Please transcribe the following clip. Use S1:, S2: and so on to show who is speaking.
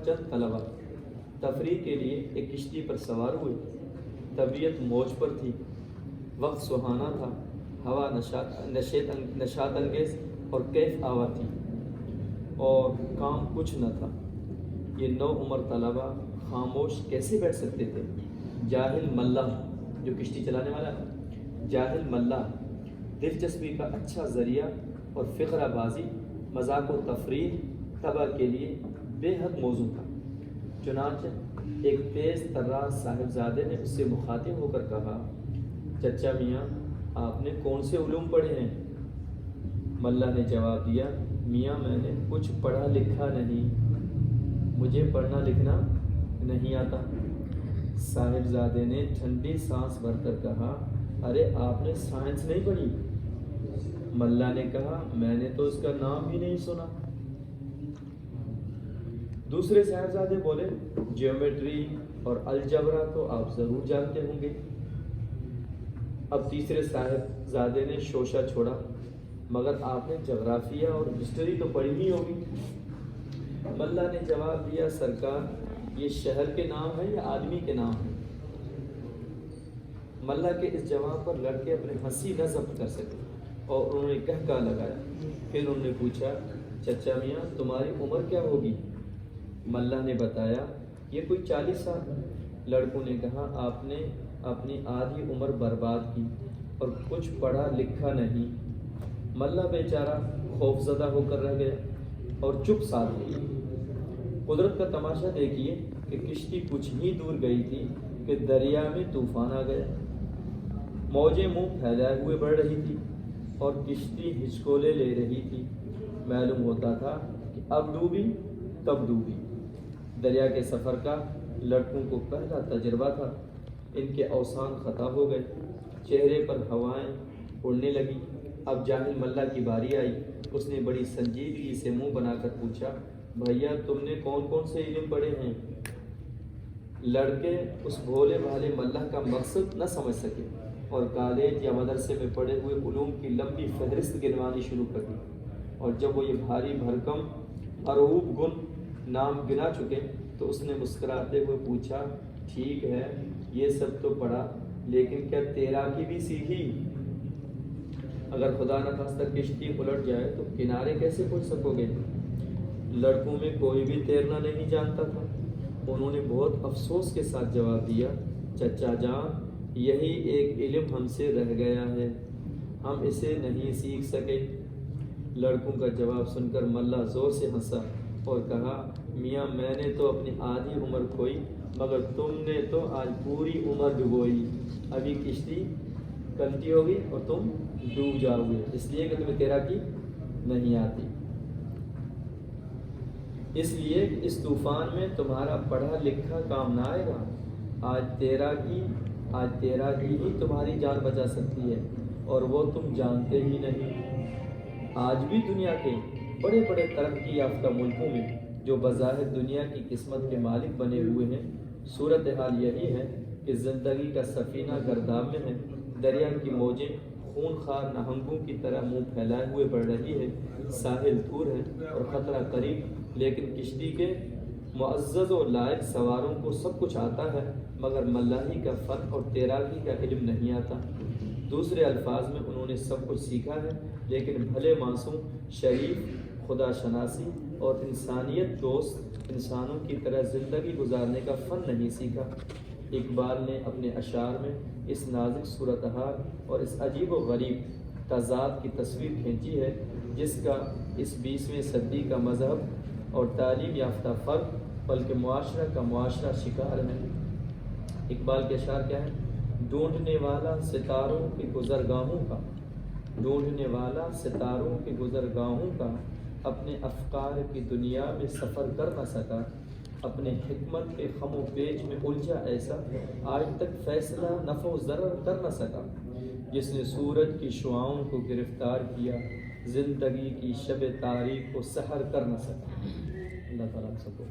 S1: چند طلبا تفریح کے لیے ایک کشتی پر سوار ہوئے۔ طبیعت موج پر تھی، وقت سہانا تھا، ہوا نشاط انگیز اور کیف آوا تھی، اور کام کچھ نہ تھا۔ یہ نو عمر طلبا خاموش کیسے بیٹھ سکتے تھے؟ جاہل ملا، جو کشتی چلانے والا ہے، جاہل ملا دلچسپی کا اچھا ذریعہ اور فقرہ بازی، مذاق و تفریح طبع کے لیے بے حد موزوں تھا۔ چنانچہ ایک تیز تراز صاحبزادے نے اس سے مخاطب ہو کر کہا، چچا میاں، آپ نے کون سے علوم پڑھے ہیں؟ ملا نے جواب دیا، میاں میں نے کچھ پڑھا لکھا نہیں، مجھے پڑھنا لکھنا نہیں آتا۔ صاحبزادے نے ٹھنڈی سانس بھر کر کہا، ارے آپ نے سائنس نہیں پڑھی؟ ملا نے کہا، میں نے تو اس کا نام بھی نہیں سنا۔ دوسرے صاحبزادے بولے، جیومیٹری اور الجبرا تو آپ ضرور جانتے ہوں گے۔ اب تیسرے صاحبزادے نے شوشہ چھوڑا، مگر آپ نے جغرافیہ اور ہسٹری تو پڑھی ہی ہوگی۔ ملا نے جواب دیا، سرکار یہ شہر کے نام ہے یا آدمی کے نام ہے؟ ملا کے اس جواب پر لڑکے اپنے ہنسی نہ ضبط کر سکے اور انہوں نے کہکا لگایا۔ پھر انہوں نے پوچھا، چچا میاں تمہاری عمر کیا ہوگی؟ ملا نے بتایا، یہ کوئی 40 سال۔ لڑکوں نے کہا، آپ نے اپنی آدھی عمر برباد کی اور کچھ پڑھا لکھا نہیں۔ ملا بیچارہ خوف زدہ ہو کر رہ گیا اور چپ ساتھ گئی۔ قدرت کا تماشا دیکھیے کہ کشتی کچھ ہی دور گئی تھی کہ دریا میں طوفان آ گیا۔ موجیں منہ پھیلائے ہوئے بڑھ رہی تھی اور کشتی ہچکولے لے رہی تھی۔ معلوم ہوتا تھا کہ اب ڈوبی تب ڈوبی۔ دریا کے سفر کا لڑکوں کو پہلا تجربہ تھا۔ ان کے اوسان خطا ہو گئے، چہرے پر ہوائیں اڑنے لگی۔ اب جاہل ملا کی باری آئی۔ اس نے بڑی سنجیدگی سے منہ بنا کر پوچھا، بھیا تم نے کون کون سے علم پڑھے ہیں؟ لڑکے اس بھولے بھالے ملا کا مقصد نہ سمجھ سکے اور کالج یا مدرسے میں پڑھے ہوئے علوم کی لمبی فہرست گنوانی شروع کر دی، اور جب وہ یہ بھاری بھرکم ارعوب گن نام گنا چکے تو اس نے مسکراتے ہوئے پوچھا، ٹھیک ہے یہ سب تو پڑھا، لیکن کیا تیراکی بھی سیکھی؟ اگر خدا نخواستہ کشتی الٹ جائے تو کنارے کیسے پہنچ سکو گے؟ لڑکوں میں کوئی بھی تیرنا نہیں جانتا تھا۔ انہوں نے بہت افسوس کے ساتھ جواب دیا، چچا جان یہی ایک علم ہم سے رہ گیا ہے، ہم اسے نہیں سیکھ سکے۔ لڑکوں کا جواب سن کر ملا زور سے ہنسا اور کہا، میاں میں نے تو اپنی آدھی عمر کھوئی، مگر تم نے تو آج پوری عمر ڈبوئی۔ ابھی کشتی پلٹی ہوگی اور تم ڈوب جاؤ گے، اس لیے کہ تمہیں تیراکی نہیں آتی۔ اس لیے اس طوفان میں تمہارا پڑھا لکھا کام نہ آئے گا۔ آج تیراکی ہی تمہاری جان بچا سکتی ہے، اور وہ تم جانتے ہی نہیں۔ آج بھی دنیا کے بڑے بڑے ترقی یافتہ ملکوں میں جو بظاہر دنیا کی قسمت کے مالک بنے ہوئے ہیں، صورتحال یہی ہے کہ زندگی کا سفینہ گرداب میں ہے، دریا کی موجیں خونخوار نہنگوں کی طرح منہ پھیلائے ہوئے بڑھ رہی ہے، ساحل دور ہے اور خطرہ قریب، لیکن کشتی کے معزز و لائق سواروں کو سب کچھ آتا ہے، مگر ملاحی کا فن اور تیراکی کا علم نہیں آتا۔ دوسرے الفاظ میں انہوں نے سب کچھ سیکھا ہے، لیکن بھلے معصوم، شریف، خدا شناسی اور انسانیت دوست انسانوں کی طرح زندگی گزارنے کا فن نہیں سیکھا۔ اقبال نے اپنے اشعار میں اس نازک صورتحال اور اس عجیب و غریب تضاد کی تصویر کھینچی ہے، جس کا اس 20ویں صدی کا مذہب اور تعلیم یافتہ فرد بلکہ معاشرہ کا معاشرہ شکار ہے۔ اقبال کے اشعار کیا ہیں؟ ڈھونڈنے والا ستاروں کی گزرگاہوں کا، ڈھونڈنے والا ستاروں کی گزرگاہوں کا، اپنے افکار کی دنیا میں سفر کر نہ سکا، اپنے حکمت کے خم و پیچ میں الجھا ایسا، آج تک فیصلہ نفع و ضرر کر نہ سکا، جس نے سورج کی شعاؤں کو گرفتار کیا، زندگی کی شب تاریک کو سحر کر نہ سکا۔ اللہ تعالیٰ سب کو